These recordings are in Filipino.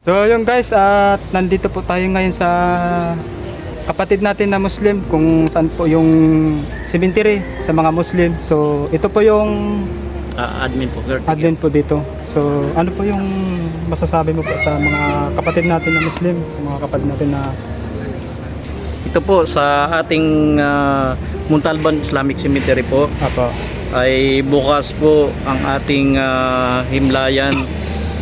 So yun guys, at nandito po tayo ngayon sa kapatid natin na Muslim, kung saan po yung cemetery sa mga Muslim. So ito po yung Admin po, admin po dito. So ano po yung masasabi mo po sa mga kapatid natin na Muslim, sa mga kapatid natin na Ito po sa ating Muntalban Islamic Cemetery po apa? ay bukas po ang ating himlayan.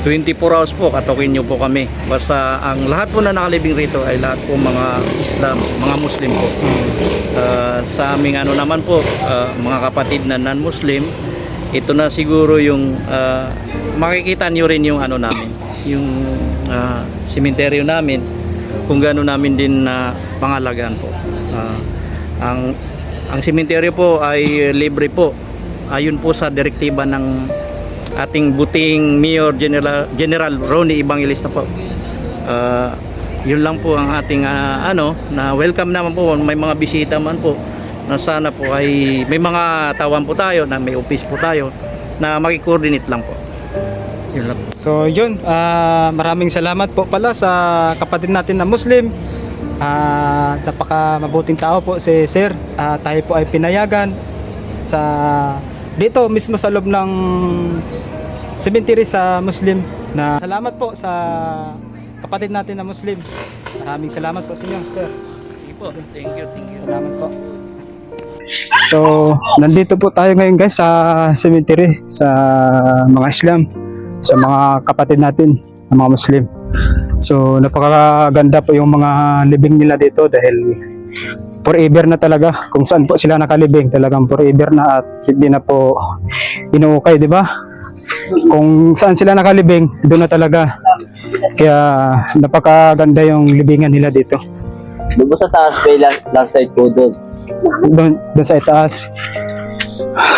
24 hours po, katokin nyo po kami. Basta ang lahat po na nakalibing rito ay lahat po mga Islam, mga Muslim po. Sa aming ano naman po, mga kapatid na non-Muslim, ito na siguro yung makikita nyo rin yung ano namin, yung sementeryo namin, kung gaano namin din na pangalagaan po. Ang sementeryo po ay libre po, ayon po sa direktiba ng ating buting Mayor General Ronnie Evangelista po. Yun lang po ang ating na welcome naman po, may mga bisita man po na sana po ay may mga tawan po tayo, na may office po tayo na maki-coordinate lang po. Yun lang po. So yun, maraming salamat po pala sa kapatid natin na Muslim. Napaka mabuting tao po si Sir. Tayo po ay pinayagan sa dito mismo sa loob ng cemetery sa Muslim. Na salamat po sa kapatid natin na Muslim. Maraming salamat po sa inyo, Sir. Sige po, thank you. Salamat po. So, nandito po tayo ngayon guys sa cemetery sa mga Islam, sa mga kapatid natin na mga Muslim. So, napakaganda po yung mga libing nila dito dahil forever na talaga. Kung saan po sila nakalibing, talagang forever na at hindi na po inuukay, di ba? Kung saan sila nakalibing, doon na talaga. Kaya napakaganda yung libingan nila dito. Doon sa taas, may lang side po doon. Doon sa itaas.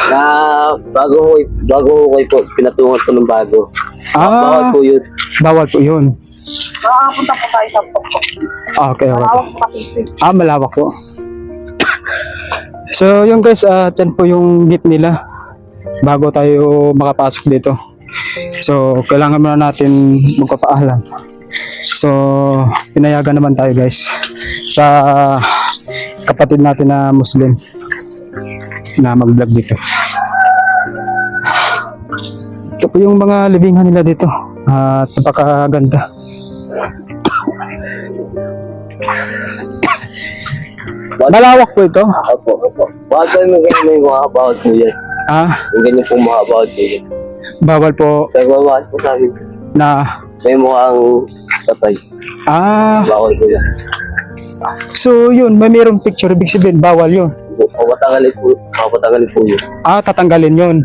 Na bago ko po, pinatungan ko ng bago. Bawal po yun. Bawal po yun. Makakapunta po tayo sa Pokpok. Okay. Malawak po kasi. Malawak po. So yung guys, dyan po yung gate nila bago tayo makapasok dito. So kailangan muna natin magpapaalam. So pinayagan naman tayo guys sa kapatid natin na Muslim na mag-vlog dito. Ito po yung mga libingan nila dito at napakaganda. Malawak po ito. Opo. Bawal po yung ganyan, may mga bawal po yan. Yung ganyan po mga bawal po yan. Bawal po Nagmamahal po sa amin. na May mukhang patay. Bawal po yan. so yun, may mayroong picture, ibig sabihin bawal yun. Papatanggalin po yun. Tatanggalin yun.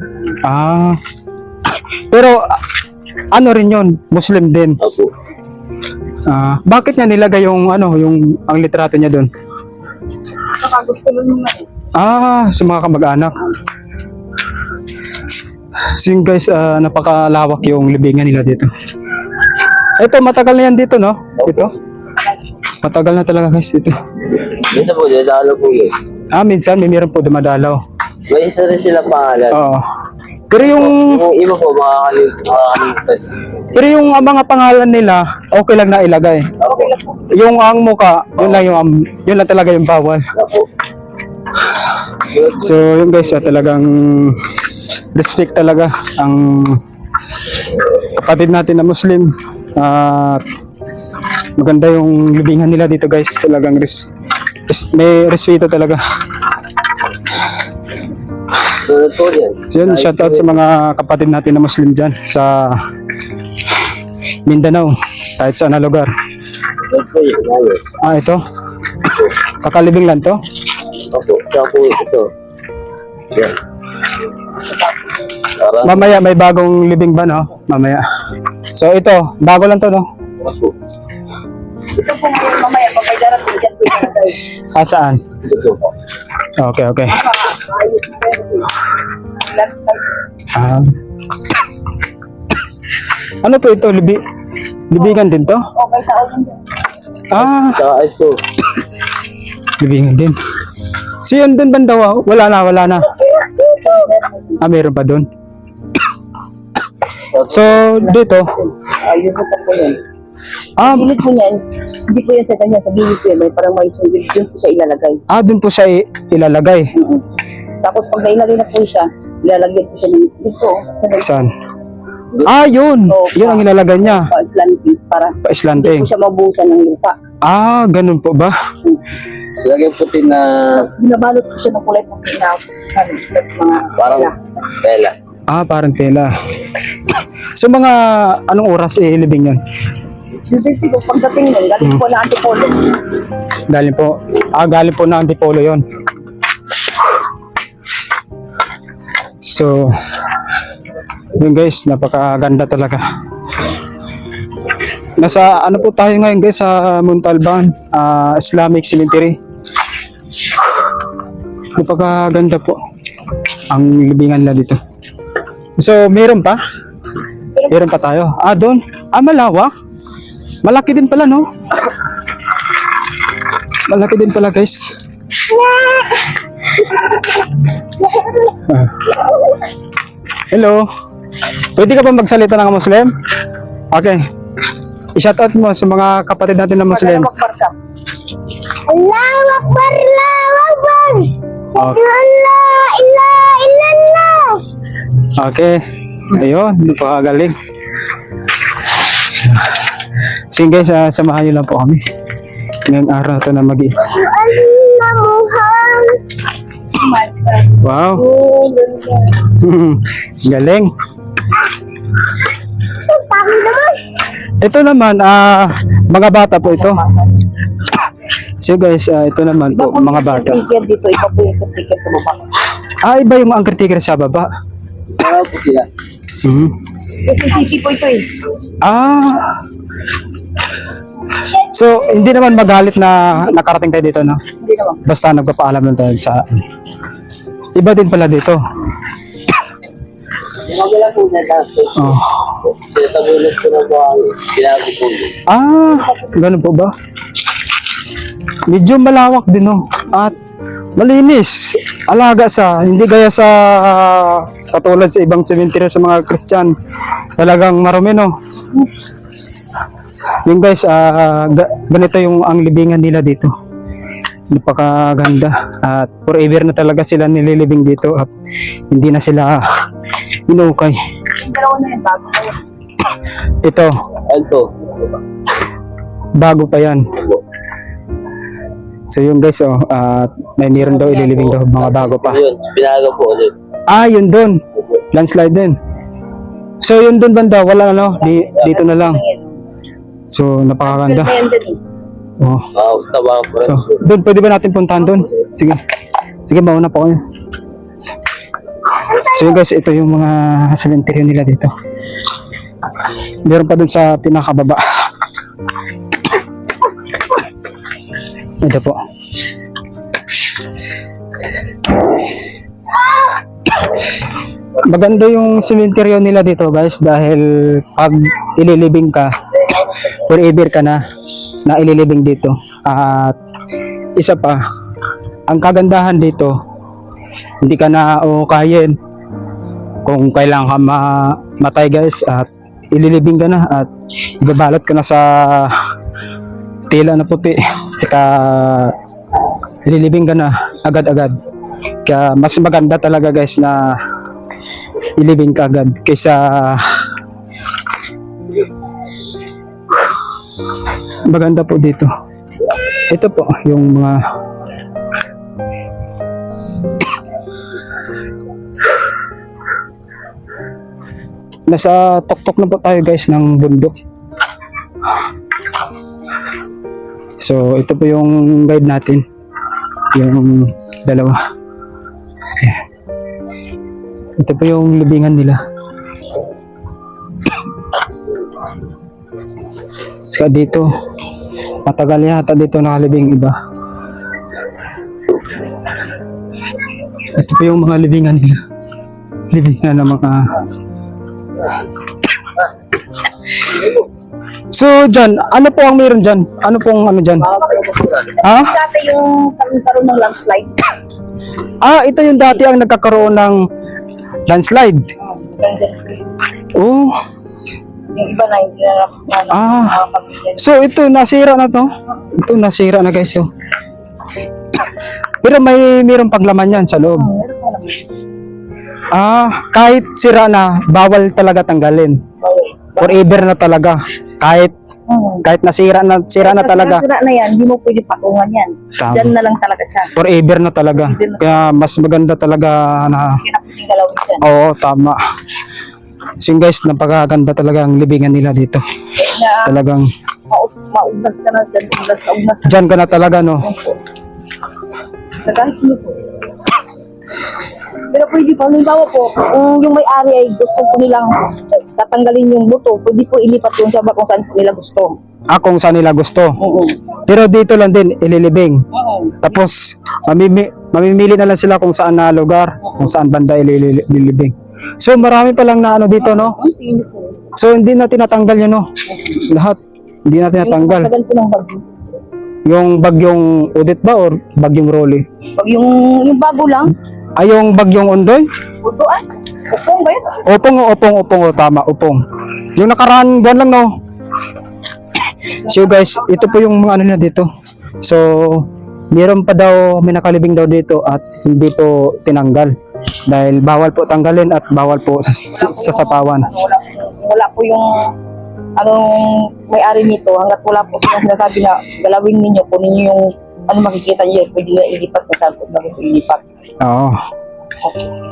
Pero ano rin yun, Muslim din. Opo. Bakit niya nilagay yung yung ang litrato niya doon? Saka gusto nun naman. Sa mga kamag-anak. So yun guys, napakalawak yung libingan nila dito. Ito, matagal na yan dito, no? Ito. Matagal na talaga guys dito. Minsan po, dadalo po yun. Minsan may meron po dumadalaw. May isa rin sila pangalan. Oo. Pero yung Yung iba po, makakalimutan. Pero yung mga pangalan nila, okay lang na ilagay. Okay lang po. Yung ang muka, yun lang talaga yung bawal. Opo. So yun guys, talagang respect talaga ang kapatid natin na Muslim. Maganda yung libingan nila dito guys. Talagang may respeto talaga. Sunod po yan. So yun, shoutout sa mga kapatid natin na Muslim dyan sa Mindanao, kahit saan na lugar. Sunod po yan. Ito. Kakalibing lang to. Opo. Tsaka po ito. Yan. Parang, Mamaya may bagong libing ba, no? Mamaya. So ito, bago lang to, no? opo. Ito po ngayon mamaya, pag may darating dyan po yung nalagay. Saan? Ito po. Okay. Ayos po yun. Ano po ito? Libingan din to? Okay sa akin dyan. Tsaka ayos po. Libingan din. So yun dun bandaw, wala na. Meron pa dun. So dito, Ayos po po yun. Ah, Gilid po niyan, hindi po yan sa kanya, sa gilid po yan, may parang may sungit, yun po siya ilalagay. dun po siya ilalagay. Mm-mm. Tapos pag nailagay na po siya, ilalagay po siya ng dito, Saan? Yun. Oo, Yun ang ilalagay niya. pa-slanting, para hindi Pa-islanting. po siya mabuhusan ng lupa. Ganun po ba? Lagyan puti na Binabalot po siya ng kulay puti na mga parang tela. Parang tela. So mga anong oras ilibing yun? Hindi po, pagdating nun, galing po na antipolo. Galing po. Galing po na Antipolo yun. So, yun guys, napakaganda talaga. Nasa ano po tayo ngayon guys sa Montalban, Islamic Cemetery. Napakaganda po ang libingan nila dito. So, meron pa? Meron pa tayo. Doon. Malawak. Malaki din pala, no? Malaki din pala, guys. Hello. Pwede ka ba magsalita ng Muslim? Okay. I-shoutout mo sa mga kapatid natin na Muslim. Allahu Akbar, Allahu Akbar. Okay. Allah, ilaha illallah. Okay. Ayun, napakagaling. Sige guys, samahan niyo lang po kami. Ngayong araw ito na Allah Muhammad. Wow. Galing. Pagi naman. Ito naman, mga bata po ito. So guys, ito naman po, mga bata. Sticker dito, iba po yung sticker sa baba. Iba yung anchor ticker sa baba. Para po sila. Mhm. Kasi city po ito eh. So, hindi naman magalit na nakarating tayo dito, no? Hindi naman. Basta nagpapaalam lang tayo sa... Iba din pala dito. Yung mga po na dati. Oh. Tinatagulog ko na po ang sinabi ko. Ganun po ba? Medyo malawak din, no? At malinis. Alaga sa, hindi gaya sa katulad sa ibang cemetery sa mga Christian. Talagang marumi, no? Yung guys, ganito yung ang libingan nila dito. Napakaganda. At forever na talaga sila nililibing dito at hindi na sila inukay. Yung dalawa na yan, bago na yan. Ito, Ito. bago pa yan. So yung guys, may meron daw ililibing daw mga bago pa. Yun, pinaga po ulit. Yun doon. Landslide din. So yun doon banda, wala ano, dito na lang. So napakaganda. Pero yan din eh. Oh. Taba po. So, doon pwede ba natin puntahan doon? Sige. Sige, mauna po kayo. So yun guys, ito yung mga cemetery nila dito. Meron pa doon sa pinakababa. Ito po. Maganda yung cemetery nila dito guys dahil pag ililibing ka, forever ka na ililibing dito. At isa pa, ang kagandahan dito, hindi ka na ukayin kung kailangan ka matay guys at ililibing ka na at ibabalot ka na sa tela na puti saka ililibing ka na agad-agad. Kaya mas maganda talaga guys na ilibing ka agad kaysa maganda po dito. Ito po yung mga nasa tuktok na po tayo guys ng bundok. So ito po yung guide natin, yung dalawa. Ayan. Ito po yung libingan nila. Saka dito, matagal yata dito nakalibing iba. Ito po yung mga libingan nila. Libingan ng mga... So, dyan, ano po ang meron dyan? Ano pong ano dyan? Ha? Dati yung karoon ng landslide. Ito yung dati ang nagkakaroon ng landslide. Oh. Yung iba na hindi na nakapagpapagyan. So ito nasira na to. Ito nasira na guys oh. Pero mayroong paglaman yan sa loob. Meron po naman. Kahit sira na, bawal talaga tanggalin. Forever na talaga. Kahit sira na talaga. Sira na yan, hindi mo pwede patungan yan. Tama. Diyan na lang talaga siya. Forever na talaga. Kaya mas maganda talaga na. Hindi na pwedeng galawin siya. Oo, tama. So yun guys, napakaganda talaga ang libingan nila dito. Na Talagang maubas ka na dyan, ubas ka, ubas ka. dyan ka na talaga no. Sa kahit hindi po. Pero pwede po, halimbawa po, kung yung may-ari ay gusto po nilang tatanggalin yung buto, pwede po ilipat yung sa kung saan po nila gusto. Kung saan nila gusto. Oo. Pero dito lang din, ililibing. Oo. Tapos, mamimili na lang sila kung saan na lugar, kung saan banda ililibing. So, marami pa lang na ano dito, no? Ang tingin po. So, hindi na tinatanggal yun, no? Lahat. Hindi na tinatanggal. Yung po ng bagyo. Yung bagyong Odette ba or bagyong Rolly? Pag yung bago lang, Yung bagyong Ondoy? butuan. Upong ba yun? Opong, tama, opong. Yung nakaraan buwan lang, no? So, guys, ito po yung mga ano na dito. So, meron pa daw, may nakalibing daw dito at hindi po tinanggal. Dahil bawal po tanggalin at bawal po sa sapawan. Wala po yung anong may-ari nito hanggat wala po silang sinasabi na galawin ninyo, kunin niyo yung ano makikita niyo, pwede na ilipat na saan po ilipat. Oo.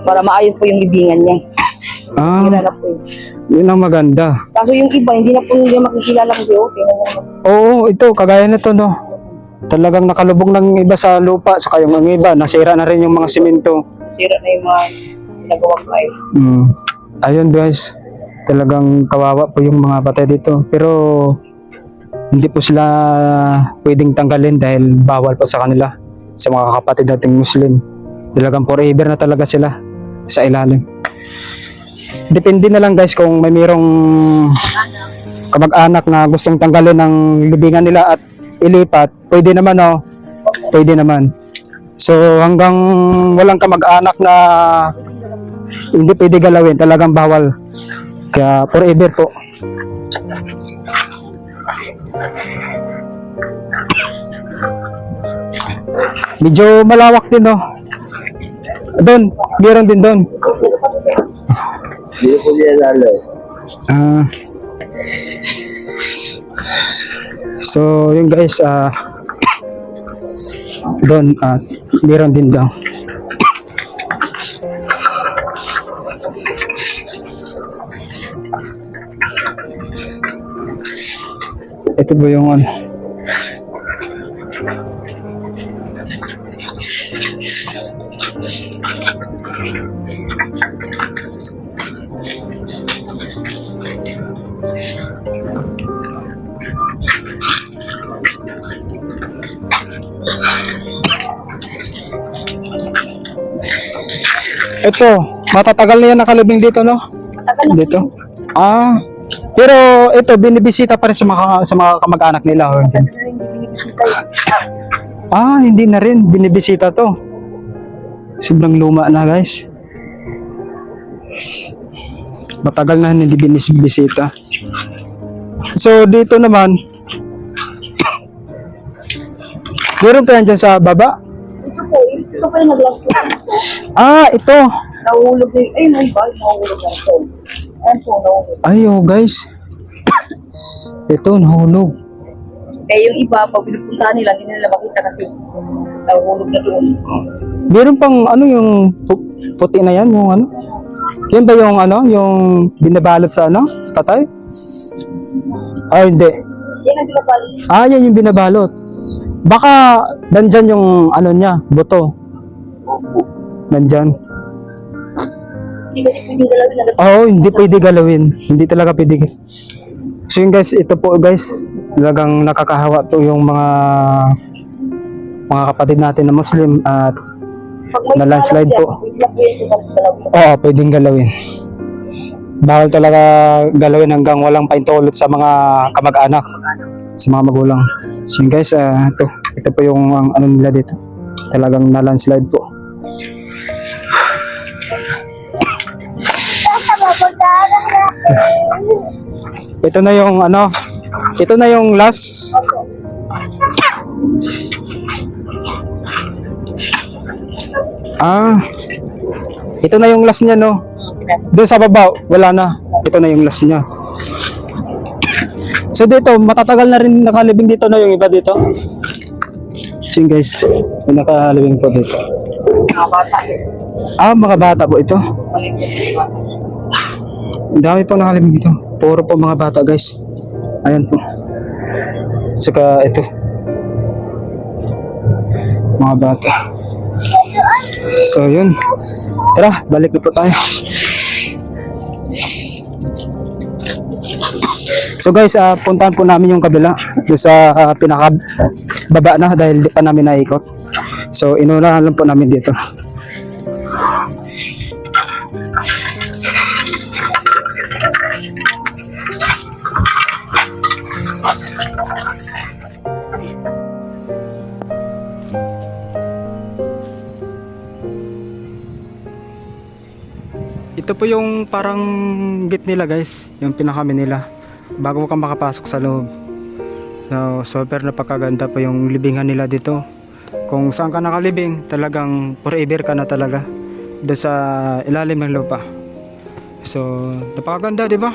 Para maayos po yung libingan niya. Hira na po yun. Yun ang maganda. Kaso yung iba, hindi na po nila makikilala kasi okay. Oo, ito, kagaya nito, no? Talagang nakalubog ng iba sa lupa, saka yung iba, nasira na rin yung mga simento. Sira na yung mga nagawang life. Ayun guys, talagang kawawa po yung mga patay dito. Pero hindi po sila pwedeng tanggalin dahil bawal po sa kanila, sa mga kapatid nating Muslim. Talagang forever na talaga sila sa ilalim. Depende na lang guys kung may mayroong kamag-anak na gustong tanggalin ng libingan nila at ilipat, pwede naman oh. Pwede naman. So hanggang walang kamag-anak na hindi pwede galawin, talagang bawal. Kaya forever po. Medyo malawak din oh. Doon, meron din doon. Hindi po niya lalo. So yun guys, doon meron din daw. Ito ba yung ano? Ito, matatagal na yan nakalibing dito, no? Matagal na. Dito. Pero ito, binibisita pa rin sa mga kamag-anak nila. Or hindi? Hindi binibisita yun. Hindi na rin. Binibisita to. Sobrang luma na, guys. Matagal na hindi binibisita. So, dito naman, meron pa yan dyan sa baba? Ito po yung nag-landslide. Ito. Nahulog na yun. Ay, may ba? Nahulog na ito. Ayan po, nahulog. Guys. Ito, nahulog. Kaya yung iba, pag pinupuntahan nila, hindi nila makita kasi nahulog na doon. Meron pang yung puti na yan, yung ano? Yan ba yung yung binabalot sa sa patay? Hindi. Yan ang pinapalo. Yan yung binabalot. Baka nandyan yung niya, buto. Nandyan. Hindi kasi pwedeng galawin agad. Hindi pwede galawin. Hindi talaga pwede. So yun guys, ito po guys, talagang nakakahawa to yung mga kapatid natin na Muslim at na landslide po. Pwedeng galawin. Bawal talaga galawin hanggang walang paintulot sa mga kamag-anak, sa mga magulang. So yun guys, ito po yung ano nila dito. Talagang na landslide po. Ito na yung ano, ito na yung last. Ito na yung last niya, no? Doon sa baba, wala na. Ito na yung last niya. So dito, matatagal na rin nakalibing dito, no? Yung iba dito. So yun, guys, yung nakalibing po dito. Mga bata po ito. Ang dami po nakalibing dito. Puro po mga bata, guys. Ayan po. Saka ito. Mga bata. So yun. Tara, balik na po tayo. So guys, puntahan po namin yung kabila. Doon sa pinakababa na dahil di pa namin naikot. So inunahan lang po namin dito. Ito po yung parang gate nila, guys, yung pinakami nila bago ka makapasok sa loob. So super napakaganda po yung libingan nila dito. Kung saan ka nakalibing, talagang forever ka na talaga doon sa ilalim ng lupa. So napakaganda, di ba?